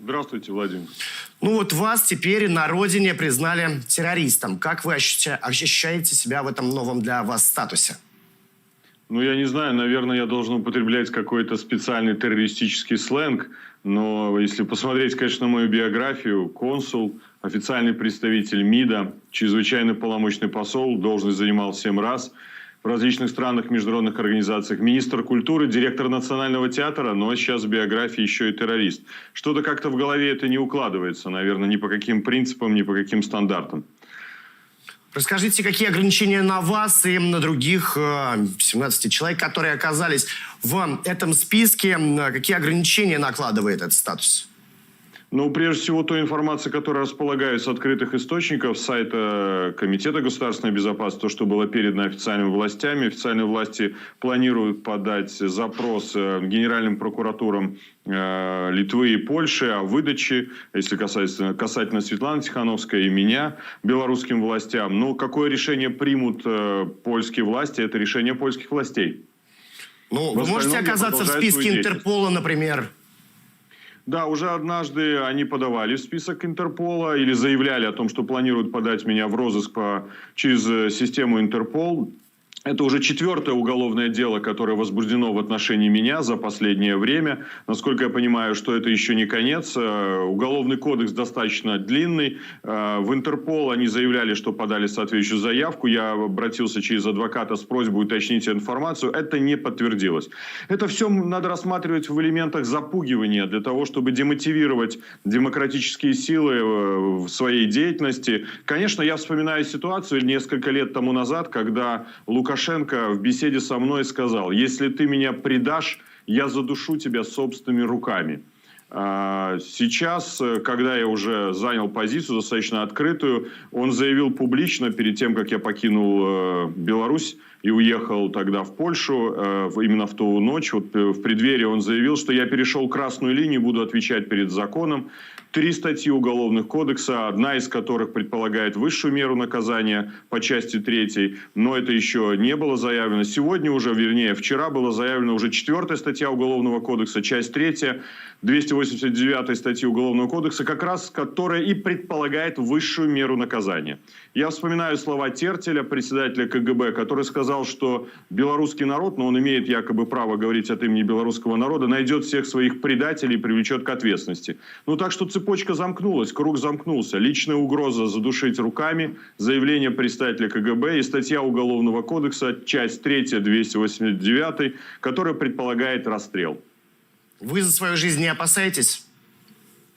Здравствуйте, Владимир. Ну вот вас теперь на родине признали террористом. Как вы ощущаете себя в этом новом для вас статусе? Ну, я не знаю, наверное, я должен употреблять какой-то специальный террористический сленг, но если посмотреть, конечно, на мою биографию, консул, официальный представитель МИДа, чрезвычайный полномочный посол, должность занимал 7 раз в различных странах, международных организациях, министр культуры, директор Национального театра, но сейчас в биографии еще и террорист. Что-то как-то в голове это не укладывается, наверное, ни по каким принципам, ни по каким стандартам. Расскажите, какие ограничения на вас и на других 17 человек, которые оказались в этом списке, какие ограничения накладывает этот статус? Ну, прежде всего, той информации, которая располагается с открытых источников, с сайта Комитета государственной безопасности, то, что было передано официальными властями. Официальные власти планируют подать запрос генеральным прокуратурам Литвы и Польши о выдаче, если касательно Светланы Тихановской и меня, белорусским властям. Но какое решение примут польские власти, это решение польских властей. Ну, вы можете оказаться в списке Интерпола, например? Да, уже однажды они подавали в список Интерпола или заявляли о том, что планируют подать меня в розыск через систему Интерпол. Это уже 4-е уголовное дело, которое возбуждено в отношении меня за последнее время. Насколько я понимаю, что это еще не конец. Уголовный кодекс достаточно длинный. В Интерпол они заявляли, что подали соответствующую заявку. Я обратился через адвоката с просьбой уточнить информацию. Это не подтвердилось. Это все надо рассматривать в элементах запугивания для того, чтобы демотивировать демократические силы в своей деятельности. Конечно, я вспоминаю ситуацию несколько лет тому назад, когда Лукашенко в беседе со мной сказал: если ты меня предашь, я задушу тебя собственными руками. Сейчас, когда я уже занял позицию достаточно открытую, он заявил публично, перед тем, как я покинул Беларусь и уехал тогда в Польшу, именно в ту ночь, вот в преддверии он заявил, что я перешел красную линию, буду отвечать перед законом. 3 статьи Уголовного кодекса, одна из которых предполагает высшую меру наказания по части 3, но это еще не было заявлено. Сегодня уже, вернее, вчера была заявлена уже 4-я статья Уголовного кодекса, часть 3, 289 статьи Уголовного кодекса, как раз которая и предполагает высшую меру наказания. Я вспоминаю слова Тертеля, председателя КГБ, который сказал, что белорусский народ, но он имеет якобы право говорить от имени белорусского народа, найдет всех своих предателей и привлечет к ответственности. Ну так что цепочка замкнулась, круг замкнулся. Личная угроза задушить руками, заявление председателя КГБ и статья Уголовного кодекса, часть 3, 289, которая предполагает расстрел. Вы за свою жизнь не опасаетесь?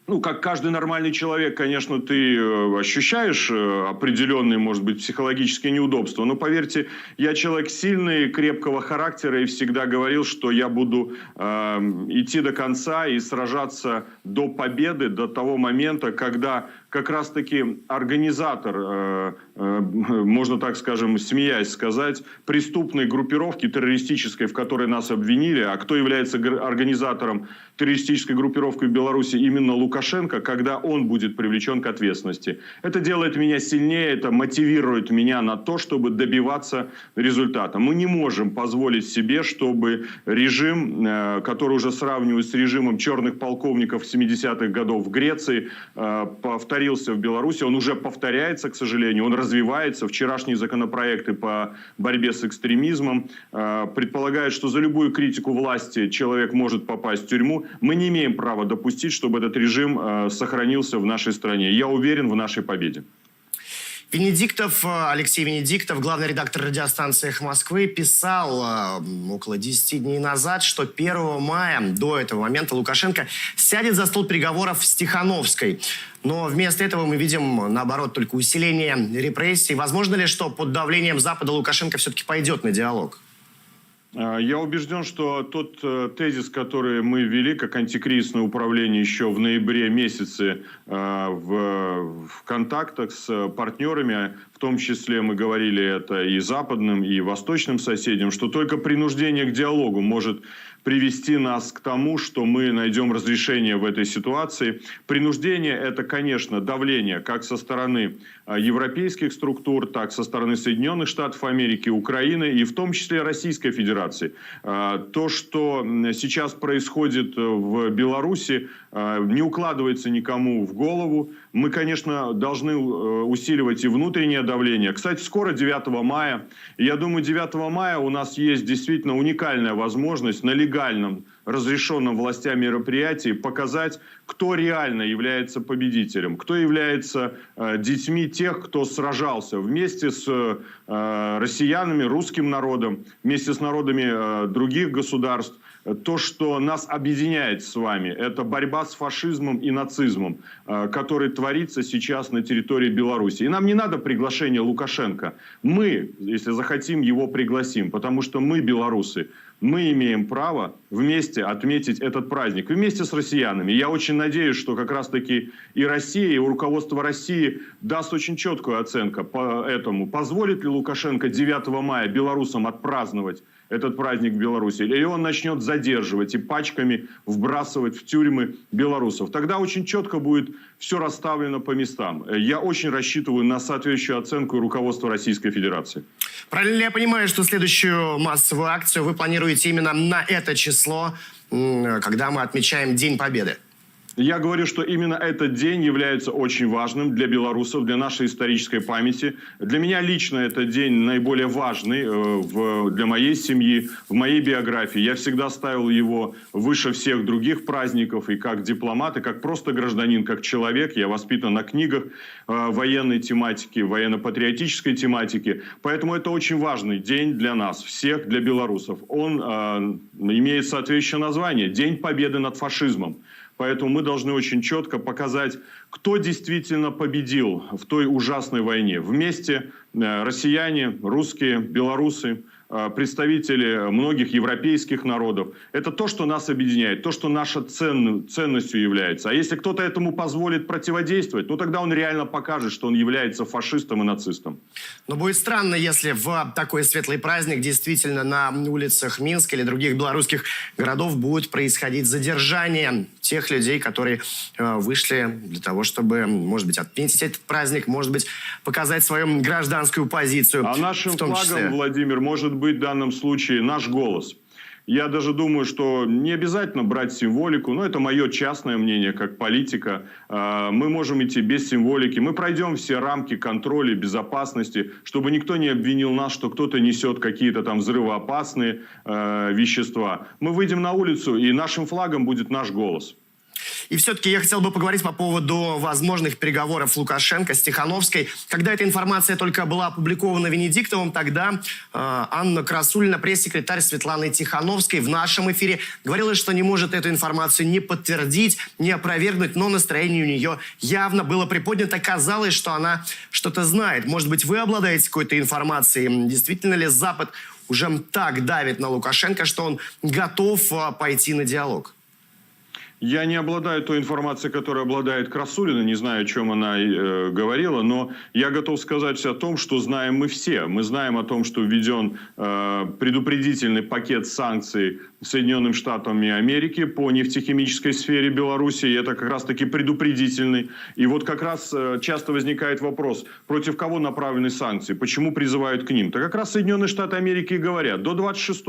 Ну, как каждый нормальный человек, конечно, ты ощущаешь определенные, может быть, психологические неудобства. Но поверьте, я человек сильный, крепкого характера и всегда говорил, что я буду идти до конца и сражаться до победы, до того момента, когда как раз-таки организатор, можно так скажем, смеясь сказать, преступной группировки террористической, в которой нас обвинили, а кто является организатором террористической группировки в Беларуси, именно Лукашенко, когда он будет привлечен к ответственности. Это делает меня сильнее, это мотивирует меня на то, чтобы добиваться результата. Мы не можем позволить себе, чтобы режим, который уже сравнивают с режимом черных полковников 70-х годов в Греции, повторился в Беларуси. Он уже повторяется, к сожалению, он развивается. Вчерашние законопроекты по борьбе с экстремизмом предполагают, что за любую критику власти человек может попасть в тюрьму. Мы не имеем права допустить, чтобы этот режим сохранился в нашей стране. Я уверен в нашей победе. Алексей Венедиктов, главный редактор радиостанции «Эхо Москвы», писал около 10 дней назад, что 1 мая до этого момента Лукашенко сядет за стол переговоров с Тихановской. Но вместо этого мы видим, наоборот, только усиление репрессий. Возможно ли, что под давлением Запада Лукашенко все-таки пойдет на диалог? Я убежден, что тот тезис, который мы ввели как антикризисное управление еще в ноябре месяце в контактах с партнерами, в том числе мы говорили это и западным, и восточным соседям, что только принуждение к диалогу может привести нас к тому, что мы найдем разрешение в этой ситуации. Принуждение – это, конечно, давление как со стороны европейских структур, так со стороны Соединенных Штатов Америки, Украины и в том числе Российской Федерации. То, что сейчас происходит в Беларуси, не укладывается никому в голову. Мы, конечно, должны усиливать и внутреннее давление. Кстати, скоро 9 мая. И я думаю, 9 мая у нас есть действительно уникальная возможность на легальном, разрешенном властями мероприятии показать, кто реально является победителем, кто является детьми тех, кто сражался вместе с россиянами, русским народом, вместе с народами других государств. То, что нас объединяет с вами, это борьба с фашизмом и нацизмом, который творится сейчас на территории Беларуси. И нам не надо приглашения Лукашенко. Мы, если захотим, его пригласим, потому что мы, белорусы, мы имеем право вместе отметить этот праздник, вместе с россиянами. Я очень надеюсь, что как раз-таки и Россия, и руководство России даст очень четкую оценку по этому. Позволит ли Лукашенко 9 мая белорусам отпраздновать этот праздник в Беларуси, или он начнет задерживать и пачками вбрасывать в тюрьмы белорусов. Тогда очень четко будет все расставлено по местам. Я очень рассчитываю на соответствующую оценку руководства Российской Федерации. Правильно ли я понимаю, что следующую массовую акцию вы планируете именно на это число, когда мы отмечаем День Победы? Я говорю, что именно этот день является очень важным для белорусов, для нашей исторической памяти. Для меня лично этот день наиболее важный для моей семьи, в моей биографии. Я всегда ставил его выше всех других праздников, и как дипломат, и как просто гражданин, как человек. Я воспитан на книгах военной тематики, военно-патриотической тематики. Поэтому это очень важный день для нас, всех, для белорусов. Он имеет соответствующее название – День Победы над фашизмом. Поэтому мы должны очень четко показать, кто действительно победил в той ужасной войне. Вместе россияне, русские, белорусы, представители многих европейских народов. Это то, что нас объединяет, то, что нашей ценностью является. А если кто-то этому позволит противодействовать, ну тогда он реально покажет, что он является фашистом и нацистом. Но будет странно, если в такой светлый праздник действительно на улицах Минска или других белорусских городов будет происходить задержание тех людей, которые вышли для того, чтобы, может быть, отметить этот праздник, может быть, показать свою гражданскую позицию. А нашим флагом, Владимир, может быть в данном случае наш голос. Я даже думаю, что не обязательно брать символику, но это мое частное мнение, как политика. Мы можем идти без символики. Мы пройдем все рамки контроля, безопасности, чтобы никто не обвинил нас, что кто-то несет какие-то там взрывоопасные вещества. Мы выйдем на улицу, и нашим флагом будет наш голос. И все-таки я хотел бы поговорить по поводу возможных переговоров Лукашенко с Тихановской. Когда эта информация только была опубликована Венедиктовым, тогда Анна Красулина, пресс-секретарь Светланы Тихановской, в нашем эфире говорила, что не может эту информацию не подтвердить, не опровергнуть, но настроение у нее явно было приподнято. Казалось, что она что-то знает. Может быть, вы обладаете какой-то информацией? Действительно ли Запад уже так давит на Лукашенко, что он готов пойти на диалог? Я не обладаю той информацией, которой обладает Красулина, не знаю, о чем она говорила, но я готов сказать о том, что знаем мы все. Мы знаем о том, что введен предупредительный пакет санкций Соединенным Штатами Америки по нефтехимической сфере Беларуси, и это как раз-таки предупредительный. И вот как раз часто возникает вопрос, против кого направлены санкции, почему призывают к ним. Так как раз Соединенные Штаты Америки и говорят, до 26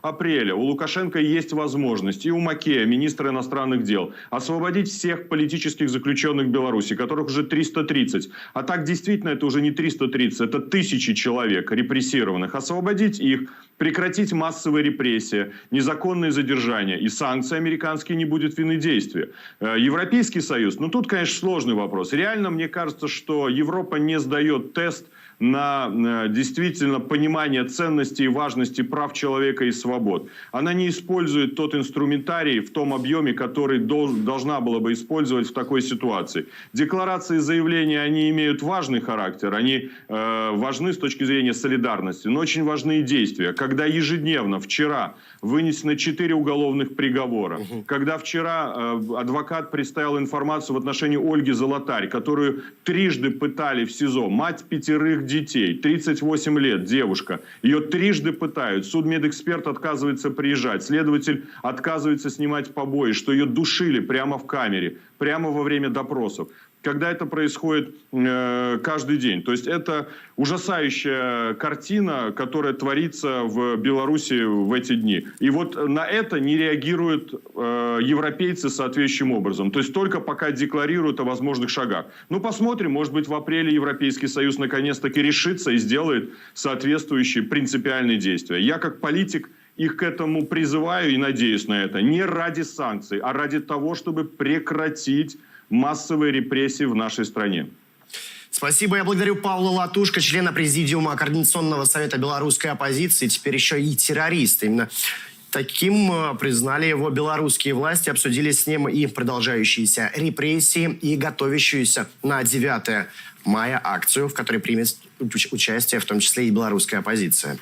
апреля у Лукашенко есть возможность, и у Макея, министра иностранных дел, освободить всех политических заключенных в Беларуси, которых уже 330. А так действительно это уже не 330, это тысячи человек репрессированных. Освободить их, прекратить массовые репрессии, незаконные задержания, и санкции американские не будет вины действия. Европейский Союз, ну тут, конечно, сложный вопрос. Реально, мне кажется, что Европа не сдает тест на действительно понимание ценности и важности прав человека и свобод. Она не использует тот инструментарий в том объеме, который должна была бы использовать в такой ситуации. Декларации и заявления, они имеют важный характер, они важны с точки зрения солидарности, но очень важны и действия. Когда ежедневно, вчера, вынесено 4 уголовных приговора, когда вчера адвокат представил информацию в отношении Ольги Золотарь, которую трижды пытали в СИЗО, мать 5 детей, 38 лет, девушка. Ее трижды пытают. Судмедэксперт отказывается приезжать. Следователь отказывается снимать побои, что ее душили прямо в камере, прямо во время допросов. Когда это происходит каждый день. То есть это ужасающая картина, которая творится в Беларуси в эти дни. И вот на это не реагируют европейцы соответствующим образом. То есть только пока декларируют о возможных шагах. Ну, посмотрим, может быть, в апреле Европейский Союз наконец-таки решится и сделает соответствующие принципиальные действия. Я как политик их к этому призываю и надеюсь на это. Не ради санкций, а ради того, чтобы прекратить массовые репрессии в нашей стране. Спасибо. Я благодарю Павла Латушко, члена Президиума Координационного совета белорусской оппозиции, теперь еще и террорист. Именно таким признали его белорусские власти, обсудили с ним и продолжающиеся репрессии, и готовящуюся на 9 мая акцию, в которой примет участие в том числе и белорусская оппозиция.